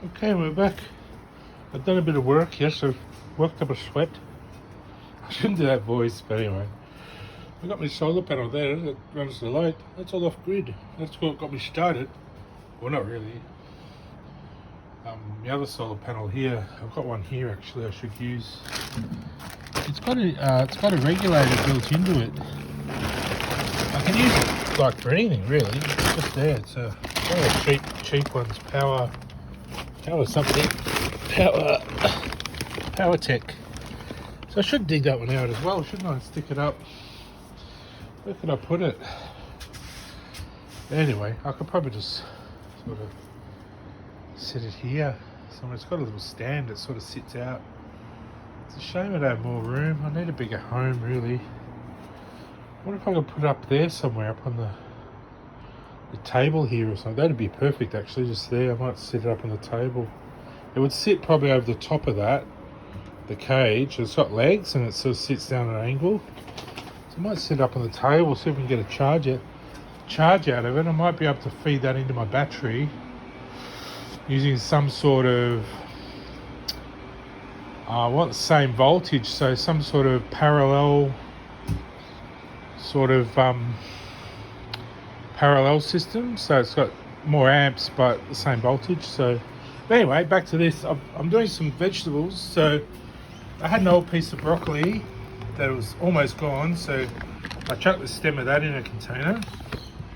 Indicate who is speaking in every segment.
Speaker 1: Okay, we're back. I've done a bit of work, yes, I've worked up a sweat. I shouldn't do that voice, but anyway. I've got my solar panel there that runs the light. That's all off grid. That's what got me started. Well, not really. The other solar panel here, I've got one here actually I should use. It's got a regulator built into it. I can use it like for anything really. It's just there. It's one of the cheap ones. Power something. Power Tech. So I should dig that one out as well, shouldn't I? Stick it up. Where could I put it? Anyway, I could probably just sort of set it here. So it's got a little stand that sort of sits out. It's a shame I don't have more room. I need a bigger home really. I wonder if I could put it up there somewhere, up on the table here or something. That'd be perfect actually, just there. I might set it up on the table. It would sit probably over the top of that, the cage. It's got legs and it sort of sits down at an angle. So I might set it up on the table, see if we can get a charge out of it. I might be able to feed that into my battery using some sort of, I want the same voltage, so some sort of parallel system. So it's got more amps but the same voltage. So anyway, back to this. I'm doing some vegetables. So I had an old piece of broccoli that was almost gone, so I chucked the stem of that in a container.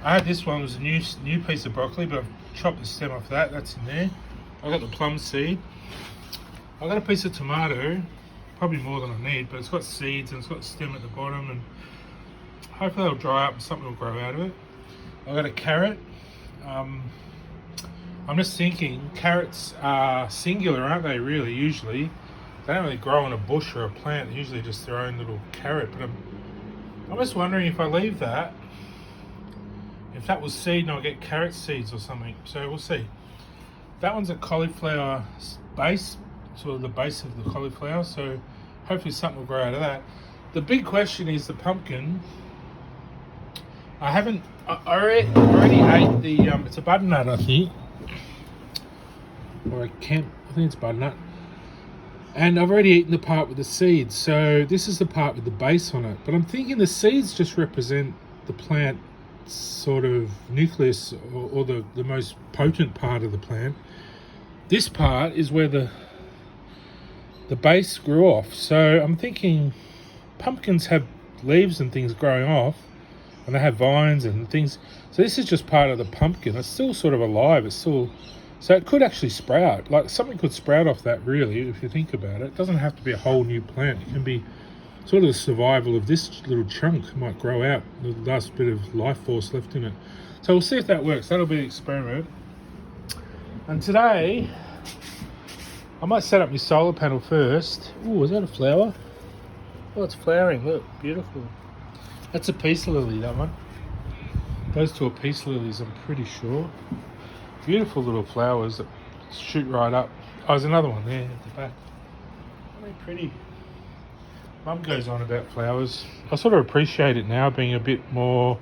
Speaker 1: I had this one, it was a new piece of broccoli, but I've chopped the stem off that. That's in there. I got the plum seed. I got a piece of tomato, probably more than I need, but it's got seeds and it's got a stem at the bottom, and hopefully it'll dry up and something will grow out of it. I got a carrot. I'm just thinking, carrots are singular, aren't they, really, usually? They don't really grow on a bush or a plant, they're usually just their own little carrot. But I'm just wondering if I leave that, if that was seed and I'll get carrot seeds or something. So we'll see. That one's a cauliflower base, sort of the base of the cauliflower, so hopefully something will grow out of that. The big question is the pumpkin. I already ate the, it's a butternut I think. Or I think it's butternut. And I've already eaten the part with the seeds, so this is the part with the base on it. But I'm thinking the seeds just represent the plant sort of nucleus, or the most potent part of the plant. This part is where the base grew off. So I'm thinking pumpkins have leaves and things growing off, and they have vines and things. So this is just part of the pumpkin. It's still sort of alive. It's still, so it could actually sprout. Like something could sprout off that really, if you think about it. It doesn't have to be a whole new plant. It can be sort of the survival of this little chunk. It might grow out, the last bit of life force left in it. So we'll see if that works. That'll be the experiment. And today, I might set up my solar panel first. Oh, is that a flower? Oh, it's flowering. Look, beautiful. That's a peace lily, that one. Those two are peace lilies, I'm pretty sure. Beautiful little flowers that shoot right up. Oh, there's another one there at the back. Very pretty. Mum goes on about flowers. I sort of appreciate it now, being a bit more,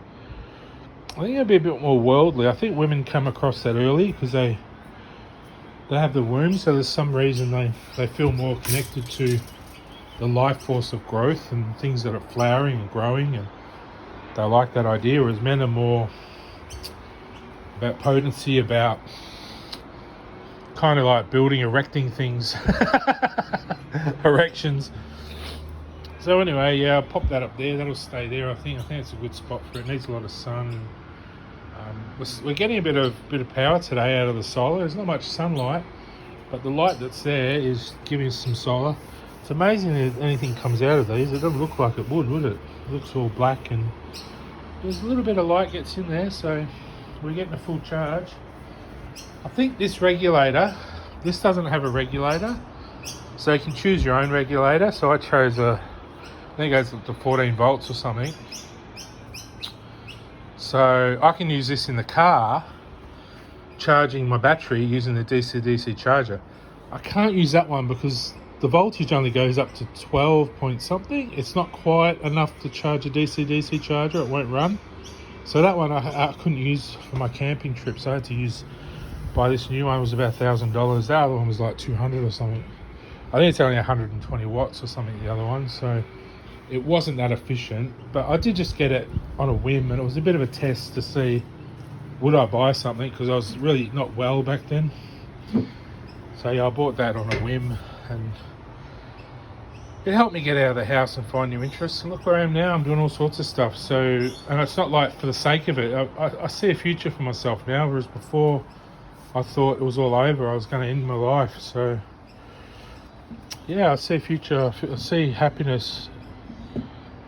Speaker 1: I think it'll be a bit more worldly. I think women come across that early because they have the womb, so there's some reason they feel more connected to the life force of growth and things that are flowering and growing, and they like that idea, whereas men are more about potency, about kind of like erecting things, erections. So anyway, yeah, I'll pop that up there. That'll stay there. I think it's a good spot for it. It needs a lot of sun. We're getting a bit of power today out of the solar. There's not much sunlight, but the light that's there is giving us some solar. It's amazing that anything comes out of these. It doesn't look like it would it? It looks all black, and there's a little bit of light gets in there, so we're getting a full charge. I think this regulator, this doesn't have a regulator, so you can choose your own regulator. So I chose I think it goes up to 14 volts or something. So I can use this in the car, charging my battery using the DC-DC charger. I can't use that one because the voltage only goes up to 12 point something. It's not quite enough to charge a DC-DC charger. It won't run. So that one I couldn't use for my camping trip, so I had to use buy this new one. It was about $1,000. The other one was like 200 or something. I think it's only 120 watts or something, the other one, so it wasn't that efficient. But I did just get it on a whim, and it was a bit of a test to see would I buy something, because I was really not well back then. So yeah, I bought that on a whim, and it helped me get out of the house and find new interests. And look where I am now. I'm doing all sorts of stuff. So, and it's not like for the sake of it. I see a future for myself now, whereas before I thought it was all over. I was going to end my life. So yeah, I see a future. I see happiness.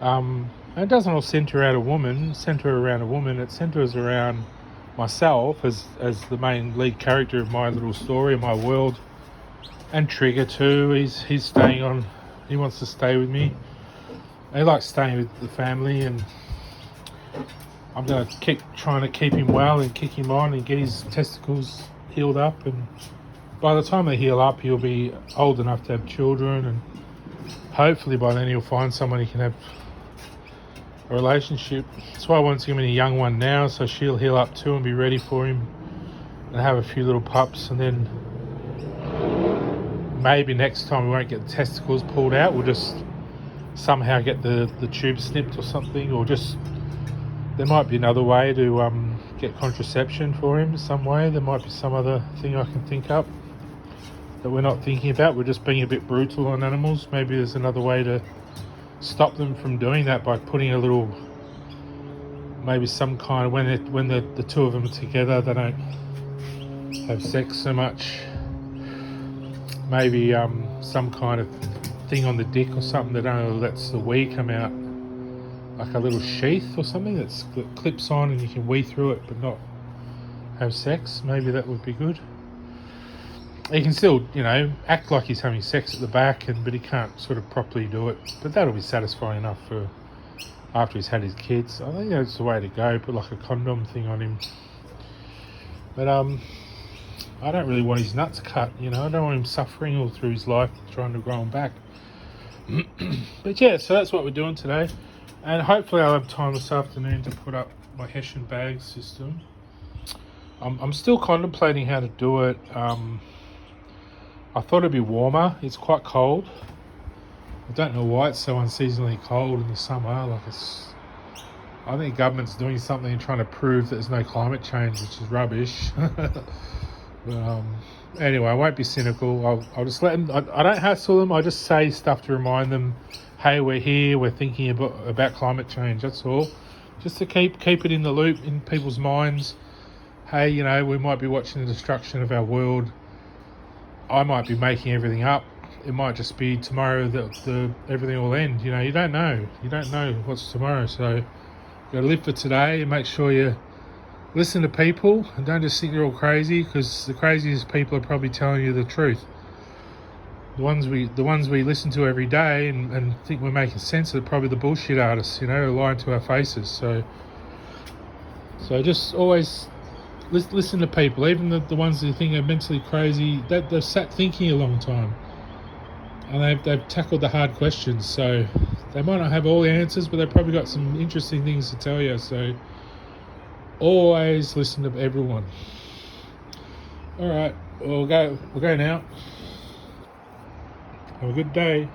Speaker 1: And it doesn't all centre around a woman. It centres around myself as the main lead character of my little story, my world. And Trigger too. He's staying on. He wants to stay with me. He likes staying with the family, and I'm going to keep trying to keep him well and kick him on and get his testicles healed up. And by the time they heal up, he'll be old enough to have children, and hopefully by then he'll find someone he can have a relationship. That's why I want to give him a young one now, so she'll heal up too and be ready for him and have a few little pups. And then maybe next time we won't get the testicles pulled out. We'll just somehow get the tube snipped or something, or just there might be another way to get contraception for him some way. There might be some other thing I can think up that we're not thinking about. We're just being a bit brutal on animals. Maybe there's another way to stop them from doing that by putting a little, maybe some kind of, when the two of them are together, they don't have sex so much. Maybe some kind of thing on the dick or something that only lets the wee come out, like a little sheath or something that clips on and you can wee through it but not have sex. Maybe that would be good. He can still, act like he's having sex at the back, but he can't sort of properly do it. But that'll be satisfying enough for after he's had his kids. I think that's the way to go. Put like a condom thing on him. But I don't really want his nuts cut, I don't want him suffering all through his life trying to grow them back. But yeah, so that's what we're doing today. And hopefully I'll have time this afternoon to put up my Hessian bag system. I'm still contemplating how to do it. I thought it'd be warmer. It's quite cold. I don't know why it's so unseasonably cold in the summer. I think government's doing something and trying to prove that there's no climate change, which is rubbish. But anyway, I won't be cynical. I'll just let them. I don't hassle them. I just say stuff to remind them, hey, we're here. We're thinking about climate change. That's all. Just to keep it in the loop in people's minds. Hey, we might be watching the destruction of our world. I might be making everything up. It might just be tomorrow that everything will end. You don't know. You don't know what's tomorrow. So you got to live for today and make sure you listen to people and don't just think they're all crazy, because the craziest people are probably telling you the truth. The ones we listen to every day and think we're making sense of are probably the bullshit artists, who are lying to our faces. So just always listen to people, even the ones that you think are mentally crazy. They've sat thinking a long time, and they've tackled the hard questions. So they might not have all the answers, but they've probably got some interesting things to tell you. So always listen to everyone. All right, we'll go now. Have a good day.